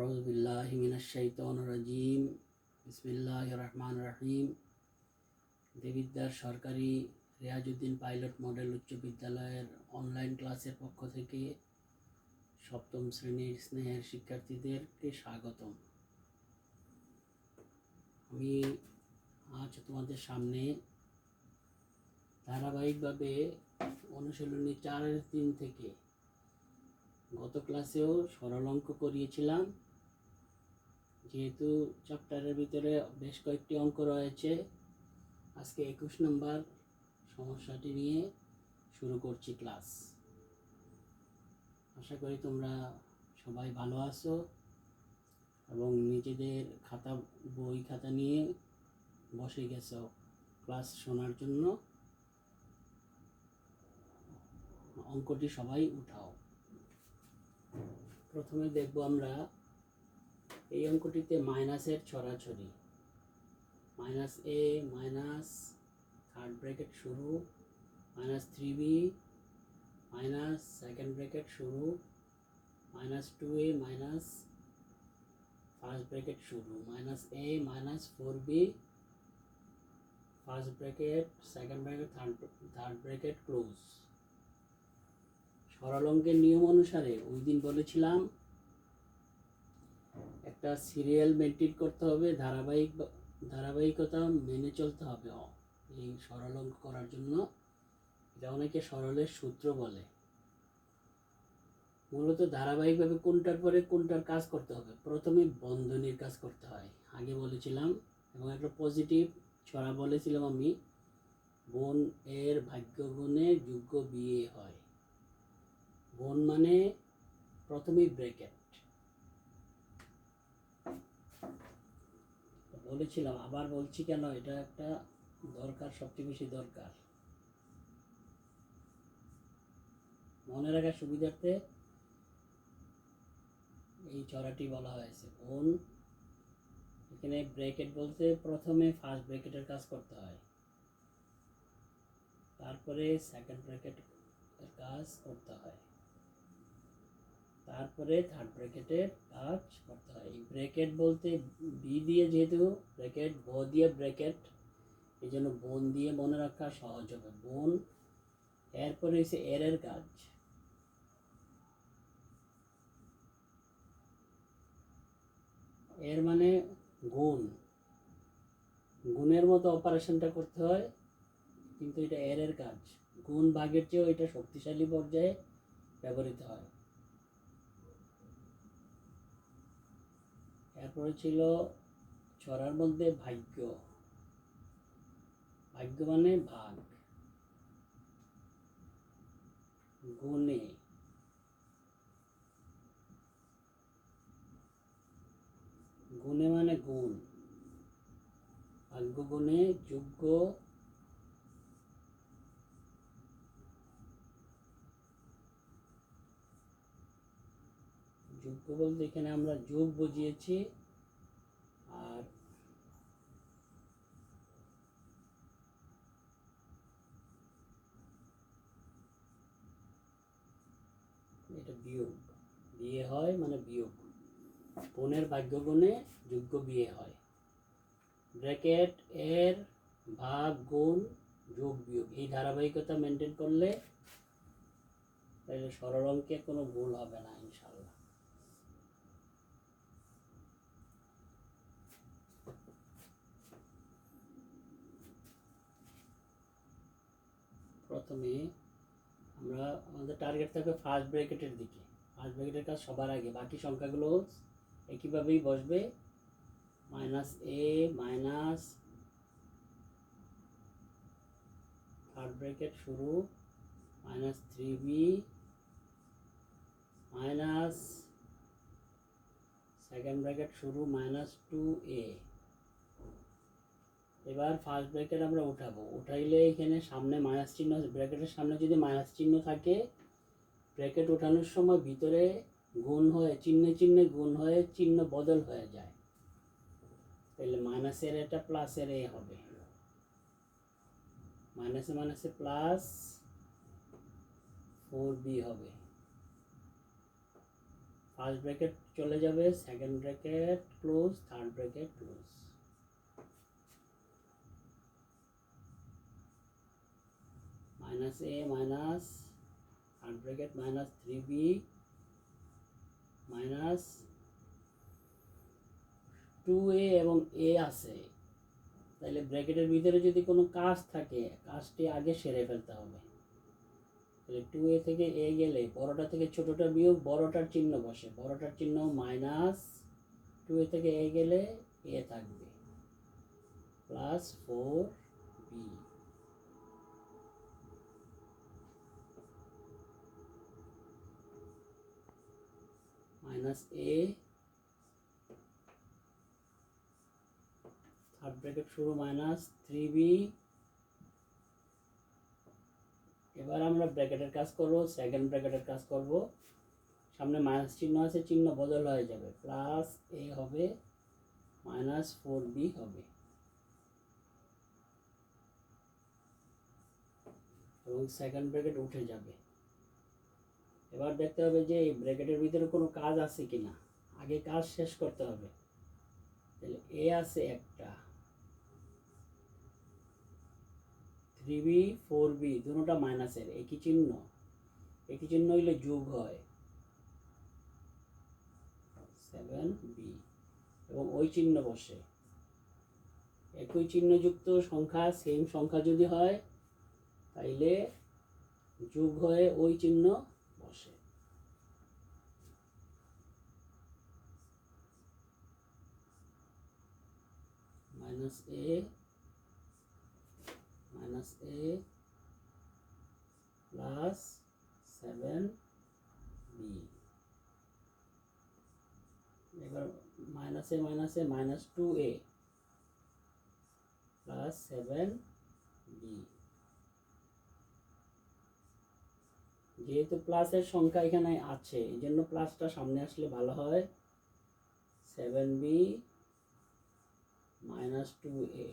আউযু বিল্লাহি মিনাশ শাইতানির রাজিম। বিসমিল্লাহির রহমানির রহিম। দেবিদ্বার সরকারি রিয়াজউদ্দিন পাইলট মডেল উচ্চ বিদ্যালয়ের অনলাইন ক্লাসের পক্ষ থেকে সপ্তম শ্রেণীর স্নেহের শিক্ষার্থীদেরকে স্বাগতম। আমি আজ তোমাদের সামনে ধারাবাহিকভাবে অনুশীলনী 4-3 থেকে গত ক্লাসেও সরল অঙ্ক করিয়েছিলাম। যেহেতু চ্যাপ্টারের ভিতরে বেশ কয়েকটি অঙ্ক রয়েছে, আজকে 21 নম্বর সমস্যাটি নিয়ে শুরু করছি ক্লাস। আশা করি তোমরা সবাই ভালো আছো এবং নিজেদের বই খাতা নিয়ে বসে গেছো ক্লাস শোনার জন্য। অঙ্কটি সবাই উঠাও। প্রথমে দেখব আমরা এই অঙ্কটিতে মাইনাসের ছড়াছড়ি। Minus a minus third bracket শুরু minus 3b minus second bracket শুরু minus 2a minus first bracket শুরু minus a minus 4b first bracket second bracket third bracket close. সরল অঙ্কের নিয়ম অনুসারে ওই দিন বলেছিলাম একটা সিরিয়াল মেনটেন করতে হবে, ধারাবাহিকতা মেনে চলতে হবে এই সরল অঙ্ক করার জন্য। এটা অনেকে সরলের সূত্র বলে। মূলত ধারাবাহিকভাবে কোনটার পরে কোনটার কাজ করতে হবে, প্রথমে বন্ধনীর কাজ করতে হয় আগে বলেছিলাম, এবং একটা পজিটিভ ছড়া বলেছিলাম আমি, বোন এর ভাগ্য গুণে যোগ্য বিয়ে হয়। বোন মানে প্রথমেই ব্র্যাকেট বলেছিলাম, আবার বলছি কেন, এটা একটা দরকার, সবচেয়ে বেশি দরকার মনে রাখার সুবিধার্থে এই ছড়াটি বলা হয়েছে। বোন, এখানে ব্র্যাকেট বলতে প্রথমে ফার্স্ট ব্র্যাকেটের কাজ করতে হয়, তারপরে সেকেন্ড ব্র্যাকেটের কাজ করতে হয়, তারপরে থার্ড ব্র্যাকেটের কাজ করতে হয়। এই ব্র্যাকেট বলতে বি দিয়ে, যেহেতু ব্র্যাকেট ব দিয়ে ব্র্যাকেট, এই জন্য বোন দিয়ে মনে রাখা সহজ হবে। বোন, এরপরে হচ্ছে এর কাজ। এর মানে গুণ, গুণের মতো অপারেশনটা করতে হয়, কিন্তু এটা এর কাজ। গুণ ভাগের চেয়েও এটা শক্তিশালী পর্যায়ে ব্যবহৃত হয়। এরপরে ছিল ছড়ার মধ্যে ভাগ্য। ভাগ্য মানে ভাগ, গুণে, গুণে মানে গুণ, ভাগ্য গুণে যোগ্য, যোগ্য বলতে এখানে আমরা যোগ বুঝিয়েছি, আর এটা বিয়োগ, বিয়ে হয় মানে বিয়োগ। বোনের ভাগ্য গুণে যোগ্য বিয়ে হয়। ব্র্যাকেট এর ভাগ গুণ যোগ বিয়োগ, এই ধারাবাহিকতা মেনটেন করলে তাহলে সরল অঙ্কে কোনো ভুল হবে না ইনশাআল্লাহ। প্রথমে আমরা আমাদের টার্গেট থাকবে ফার্স্ট ব্র্যাকেটের দিকে। ফার্স্ট ব্র্যাকেটের কাজ সবার আগে, বাকি সংখ্যাগুলো একইভাবেই বসবে। Minus a minus third bracket শুরু minus 3b minus second bracket শুরু মাইনাস 2a। এবার ফার্স্ট ব্র্যাকেট আমরা উঠাবো, উঠাইলে এখানে সামনে মাইনাস চিহ্ন, ব্র্যাকেটের সামনে যদি মাইনাস চিহ্ন থাকে, ব্র্যাকেট ওঠানোর সময় ভিতরে গুণ হয়ে চিহ্নে চিহ্নে গুণ হয়ে চিহ্ন বদল হয়ে যায়, তাহলে মাইনাসের এটা প্লাসের এ হবে, মাইনাসে মাইনাসে প্লাস 4b হবে। ফার্স্ট ব্র্যাকেট চলে যাবে, second bracket close, third bracket close. Minus a minus third bracket minus 3b minus 2a এবং a আছে, তাহলে ব্র্যাকেটের ভিতরে যদি কোনো কাজ থাকে কাজটি আগে সেরে ফেলতে হবে। তাহলে 2a থেকে a গেলে বড়টা থেকে ছোটটা বিয়োগ, বড়টার চিহ্ন বসে, বড়টার চিহ্ন মাইনাস 2a থেকে a গেলে a থাকবে plus 4b minus a third bracket শুরু মাইনাস 3b। এবার আমরা ব্র্যাকেটের কাজ করব, সেকেন্ড ব্র্যাকেটের কাজ করব। সামনে মাইনাস চিহ্ন আছে, চিহ্ন বদল হয়ে যাবে, প্লাস a হবে মাইনাস 4b হবে এবং সেকেন্ড ব্র্যাকেট উঠে যাবে। এবার দেখতে হবে যে এই ব্র্যাকেটের ভিতরে কোনো কাজ আছে কিনা, আগে কাজ শেষ করতে হবে। তাহলে a আছে একটা, 3b 4b দুটোটা মাইনাসের, একই চিহ্ন হইলে যোগ হয় 7b এবং ওই চিহ্ন বসে। একই চিহ্নযুক্ত সংখ্যা সেম সংখ্যা যদি হয় তাইলে যোগ হয়ে ওই চিহ্ন বসে। Minus a plus 7b। এবার মাইনাসে মাইনাস 2a প্লাস 7b। যেহেতু প্লাসের সংখ্যা এখানে আছে এই জন্য প্লাসটা সামনে আসলে ভালো হয়, 7b মাইনাস 2a।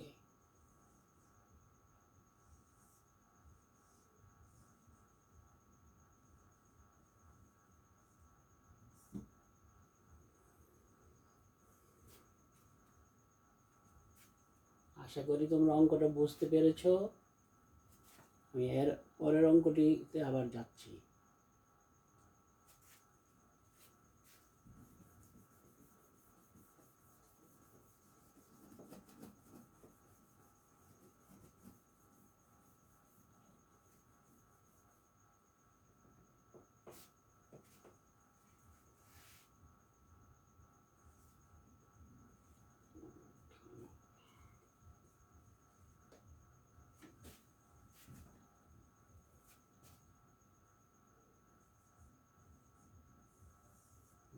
আশা করি তোমরা অঙ্কটা বুঝতে পেরেছ। আমি এর পরের অঙ্কটিতে আবার যাচ্ছি।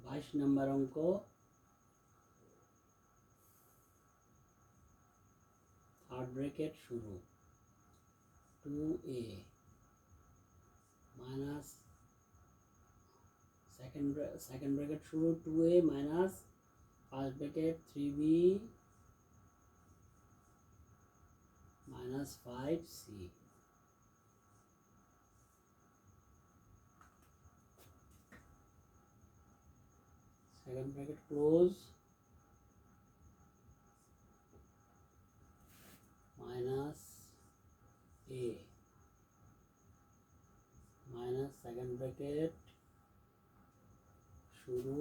বাইশ নম্বর অঙ্ক, থার্ড ব্র্যাকেট শুরু 2a মাইনাস সেকেন্ড ব্র্যাকেট শুরু 2a minus first bracket 3b minus 5c। Second bracket close minus a minus second bracket শুরু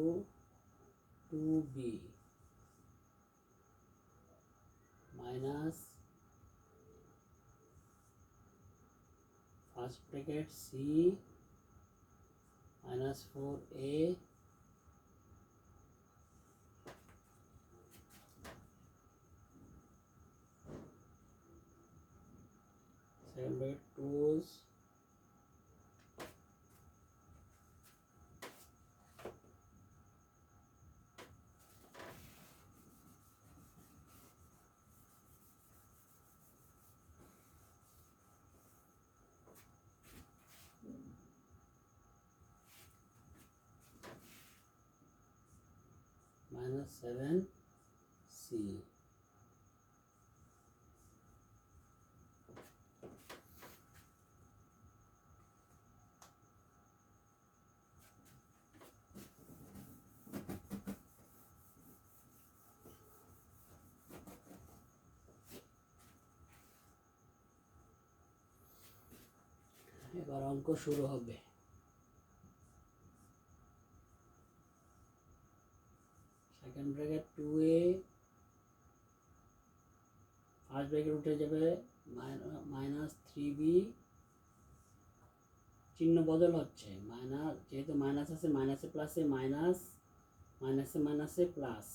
2b minus first bracket c minus 4a second bracket close minus 7c। এবার অঙ্ক শুরু হবে। Second bracket 2a, first bracket উঠে যাবে -3b, চিহ্ন বদল হচ্ছে, মাইনাস যেহেতু মাইনাস আছে মাইনাসে প্লাসে মাইনাস, মাইনাসে মাইনাসে প্লাস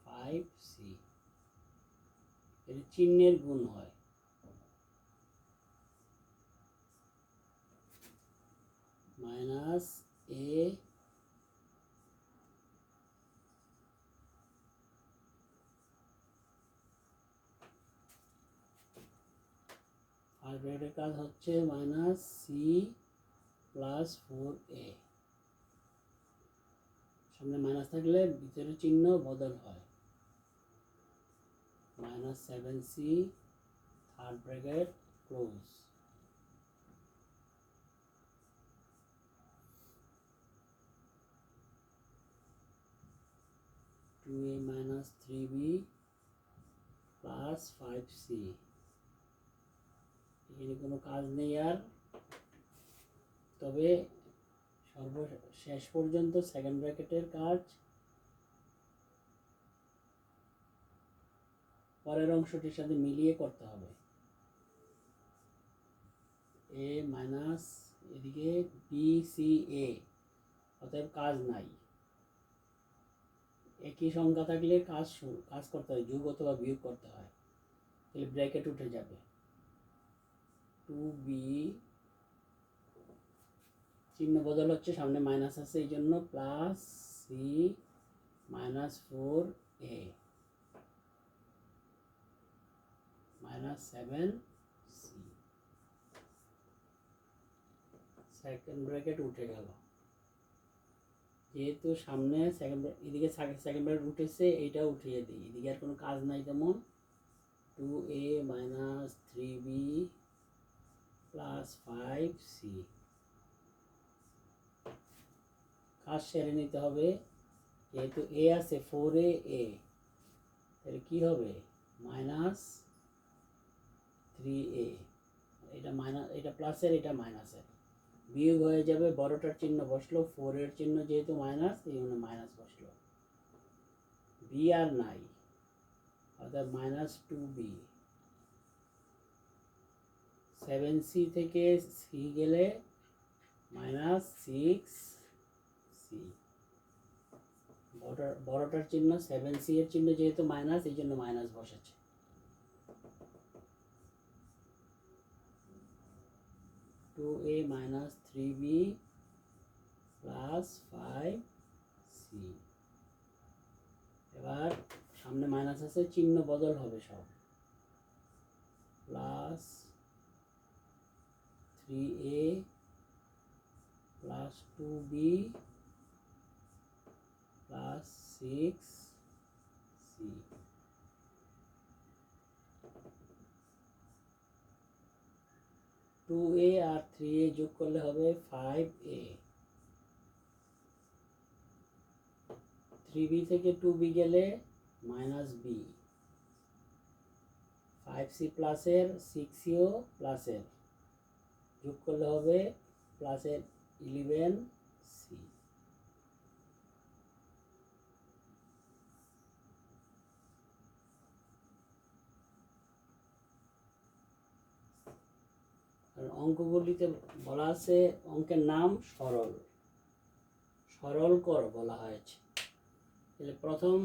5c, এর চিহ্নের গুণ হয়। মাইনাস a আর ব্র্যাকেটের কাজ হচ্ছে মাইনাস সি প্লাস 4a, সামনে মাইনাস থাকলে ভিতরে চিহ্ন বদল হয়। Minus 7c, third bracket close, two a minus 3b plus 5c, এখানে কোনো কাজ নেই আর, তবে সর্বশেষ পর্যন্ত সেকেন্ড ব্র্যাকেটের কাজ পরের অংশটির সাথে মিলিয়ে করতে হবে। এ মাইনাস এদিকে বি সি এ, অতএব কাজ নাই। একই সংখ্যা থাকলে কাজ করতে হয়, যোগ অথবা বিয়োগ করতে হয়, তাহলে ব্র্যাকেট উঠে যাবে। 2b, চিহ্ন বদল হচ্ছে, সামনে মাইনাস আছে এই জন্য plus C minus 4a minus 7c, second bracket উঠে গেল। যেহেতু সামনে এদিকে সেকেন্ড ব্র্যাকেট উঠেছে, এইটা উঠিয়ে দিই, এদিকে আর কোনো কাজ নাই তেমন। 2a minus 3b plus 5c, কাজ সেরে নিতে হবে। যেহেতু a আছে 4a, তাহলে কি হবে মাইনাস 3a, এটা মাইনাস, এটা প্লাসের এটা মাইনাসের, বিয়োগ হয়ে যাবে, বড়টার চিহ্ন বসলো, 4 এর চিহ্ন যেহেতু মাইনাস এই জন্য মাইনাস বসলো, বি আর নাই, অর্থাৎ মাইনাস 2b, 7c থেকে c গেলে মাইনাস 6c, বড়টার চিহ্ন 7c এর চিহ্ন যেহেতু মাইনাস এই জন্য মাইনাস বসেছে। 2a minus 3b plus 5c, এবার সামনে মাইনাস আছে, চিহ্ন বদল হবে সব, plus 3a plus 2b plus 6c, 2a আর 3a যোগ করলে হবে 5a, 3b থেকে 2b গেলে মাইনাস b, 5c প্লাসের 6cও প্লাসের, যোগ করলে হবে প্লাসের 11c, অঙ্কগুলিতে বলা আছে অঙ্কের নাম সরল, সরল কর বলা হয়েছে। তাহলে প্রথম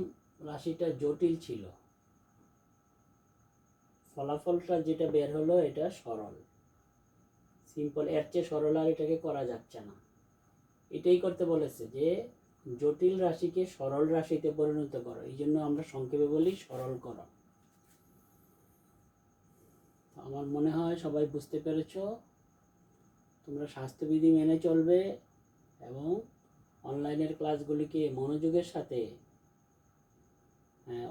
রাশিটা জটিল ছিল, ফলাফলটা যেটা বের হলো এটা সরল, সিম্পল, এর চেয়ে সরল আর এটাকে করা যাচ্ছে না। এটাই করতে বলেছে যে জটিল রাশিকে সরল রাশিতে পরিণত করো, এই জন্য আমরা সংক্ষেপে বলি সরল করো। আমার মনে হয় সবাই বুঝতে পেরেছো। তোমরা স্বাস্থ্যবিধি মেনে চলবে এবং অনলাইনের ক্লাসগুলিকে মনোযোগের সাথে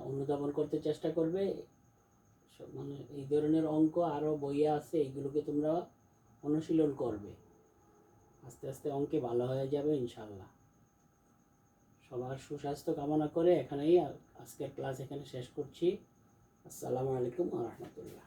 অনুধাবন করতে চেষ্টা করবে। মানে এই ধরনের অঙ্ক আরও বইয়ে আছে, এইগুলোকে তোমরা অনুশীলন করবে, আস্তে আস্তে অঙ্কে ভালো হয়ে যাবে ইনশাল্লাহ। সবার সুস্বাস্থ্য কামনা করে এখানেই আজকের ক্লাস এখানে শেষ করছি। আসসালামু আলাইকুম ওয়া রাহমাতুল্লাহ।